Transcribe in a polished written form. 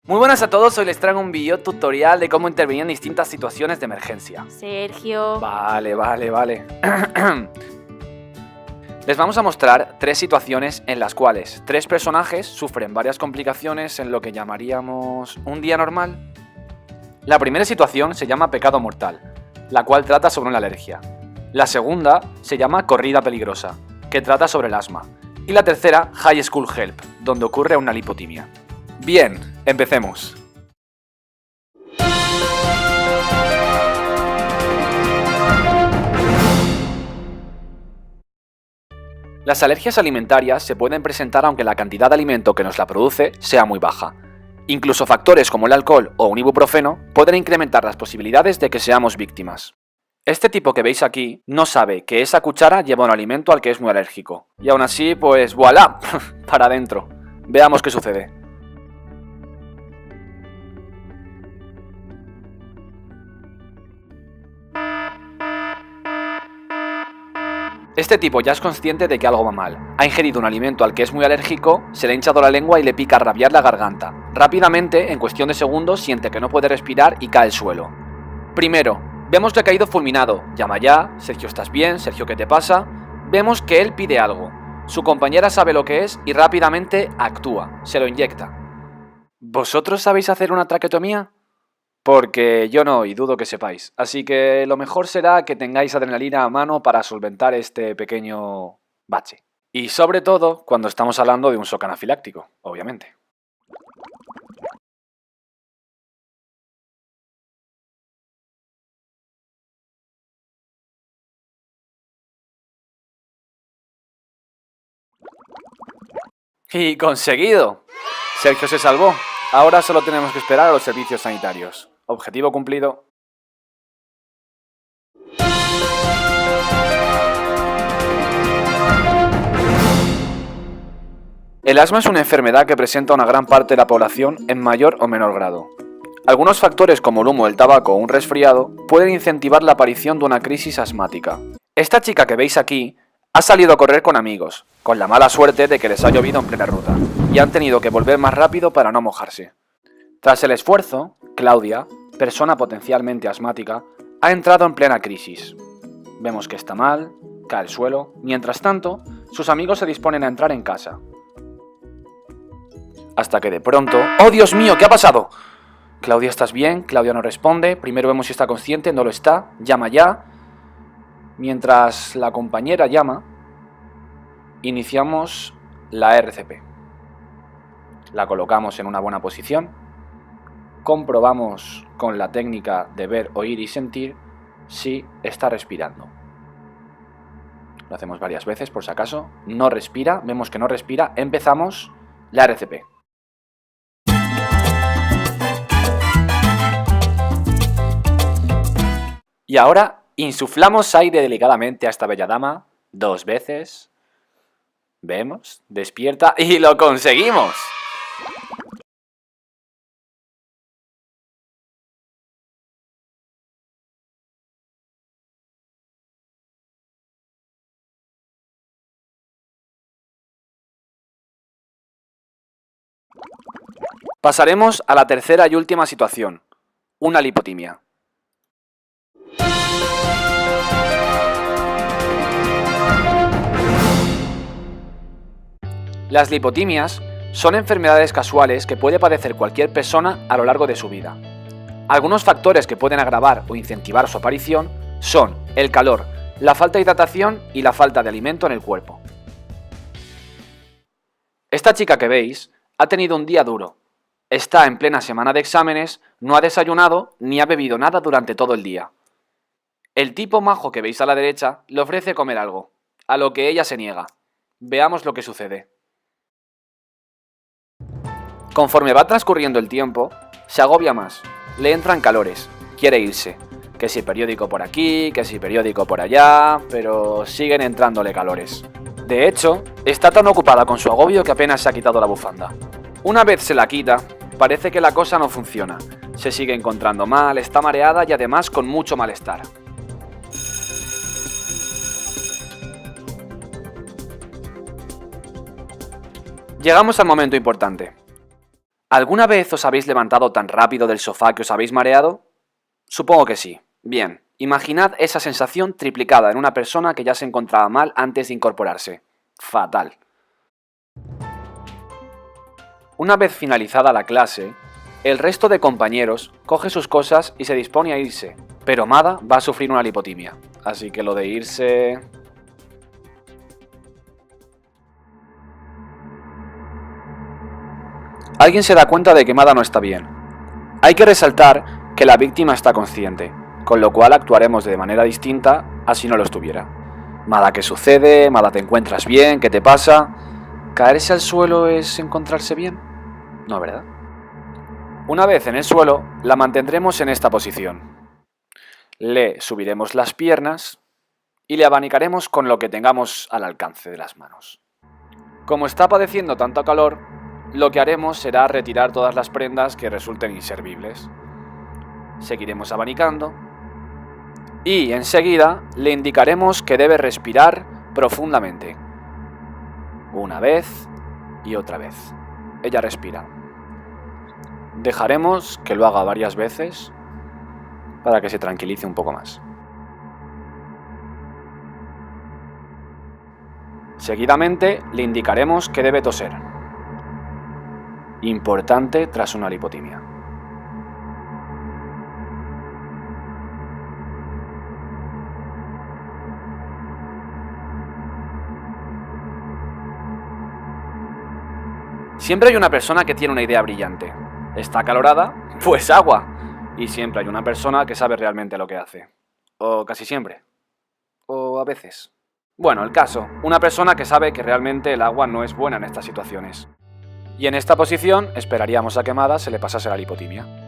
Muy buenas a todos, hoy les traigo un video tutorial de cómo intervenir en distintas situaciones de emergencia. Sergio. Vale. Les vamos a mostrar 3 situaciones en las cuales 3 personajes sufren varias complicaciones en lo que llamaríamos un día normal. La primera situación se llama pecado mortal, la cual trata sobre una alergia. La segunda se llama corrida peligrosa, que trata sobre el asma. Y la tercera, High School Help, donde ocurre una lipotimia. Bien, empecemos. Las alergias alimentarias se pueden presentar aunque la cantidad de alimento que nos la produce sea muy baja. Incluso factores como el alcohol o un ibuprofeno pueden incrementar las posibilidades de que seamos víctimas. Este tipo que veis aquí no sabe que esa cuchara lleva un alimento al que es muy alérgico. Y aún así, pues voilà, para adentro. Veamos qué sucede. Este tipo ya es consciente de que algo va mal. Ha ingerido un alimento al que es muy alérgico, se le ha hinchado la lengua y le pica a rabiar la garganta. Rápidamente, en cuestión de segundos, siente que no puede respirar y cae al suelo. Primero, vemos que ha caído fulminado. Llama ya, Sergio, ¿estás bien? Sergio, ¿qué te pasa? Vemos que él pide algo. Su compañera sabe lo que es y rápidamente actúa, se lo inyecta. ¿Vosotros sabéis hacer una traqueotomía? Porque yo no, y dudo que sepáis. Así que lo mejor será que tengáis adrenalina a mano para solventar este pequeño bache. Y sobre todo cuando estamos hablando de un shock anafiláctico, obviamente. ¡Y conseguido! Sergio se salvó. Ahora solo tenemos que esperar a los servicios sanitarios. Objetivo cumplido. El asma es una enfermedad que presenta a una gran parte de la población en mayor o menor grado. Algunos factores como el humo, el tabaco o un resfriado pueden incentivar la aparición de una crisis asmática. Esta chica que veis aquí ha salido a correr con amigos, con la mala suerte de que les ha llovido en plena ruta, y han tenido que volver más rápido para no mojarse. Tras el esfuerzo, Claudia, persona potencialmente asmática, ha entrado en plena crisis. Vemos que está mal, cae al suelo. Mientras tanto, sus amigos se disponen a entrar en casa. Hasta que de pronto... ¡Oh, Dios mío! ¿Qué ha pasado? Claudia, ¿estás bien? Claudia no responde. Primero vemos si está consciente, no lo está. Llama ya. Mientras la compañera llama, iniciamos la RCP. La colocamos en una buena posición. Comprobamos con la técnica de ver, oír y sentir si está respirando. Lo hacemos varias veces por si acaso. No respira, vemos que no respira. Empezamos la RCP. Y ahora insuflamos aire delicadamente a esta bella dama 2 veces. Vemos, despierta y lo conseguimos. Pasaremos a la tercera y última situación, una lipotimia. Las lipotimias son enfermedades casuales que puede padecer cualquier persona a lo largo de su vida. Algunos factores que pueden agravar o incentivar su aparición son el calor, la falta de hidratación y la falta de alimento en el cuerpo. Esta chica que veis ha tenido un día duro. Está en plena semana de exámenes, no ha desayunado ni ha bebido nada durante todo el día. El tipo majo que veis a la derecha le ofrece comer algo, a lo que ella se niega. Veamos lo que sucede. Conforme va transcurriendo el tiempo, se agobia más, le entran calores, quiere irse. Que si periódico por aquí, que si periódico por allá, pero siguen entrándole calores. De hecho, está tan ocupada con su agobio que apenas se ha quitado la bufanda. Una vez se la quita, parece que la cosa no funciona. Se sigue encontrando mal, está mareada y además con mucho malestar. Llegamos al momento importante. ¿Alguna vez os habéis levantado tan rápido del sofá que os habéis mareado? Supongo que sí. Bien, imaginad esa sensación triplicada en una persona que ya se encontraba mal antes de incorporarse. Fatal. Una vez finalizada la clase, el resto de compañeros coge sus cosas y se dispone a irse, pero Mada va a sufrir una lipotimia, así que lo de irse... Alguien se da cuenta de que Mada no está bien. Hay que resaltar que la víctima está consciente, con lo cual actuaremos de manera distinta a si no lo estuviera. Mada, ¿qué sucede? Mada, ¿te encuentras bien? ¿Qué te pasa? ¿Caerse al suelo es encontrarse bien? No, ¿verdad? Una vez en el suelo, la mantendremos en esta posición. Le subiremos las piernas y le abanicaremos con lo que tengamos al alcance de las manos. Como está padeciendo tanto calor, lo que haremos será retirar todas las prendas que resulten inservibles. Seguiremos abanicando y enseguida le indicaremos que debe respirar profundamente. Una vez y otra vez. Ella respira. Dejaremos que lo haga varias veces para que se tranquilice un poco más. Seguidamente le indicaremos que debe toser. Importante tras una lipotimia. Siempre hay una persona que tiene una idea brillante. ¿Está acalorada? Pues agua. Y siempre hay una persona que sabe realmente lo que hace. O casi siempre. O a veces. Bueno, el caso, una persona que sabe que realmente el agua no es buena en estas situaciones. Y en esta posición esperaríamos a que Mada se le pasase la lipotimia.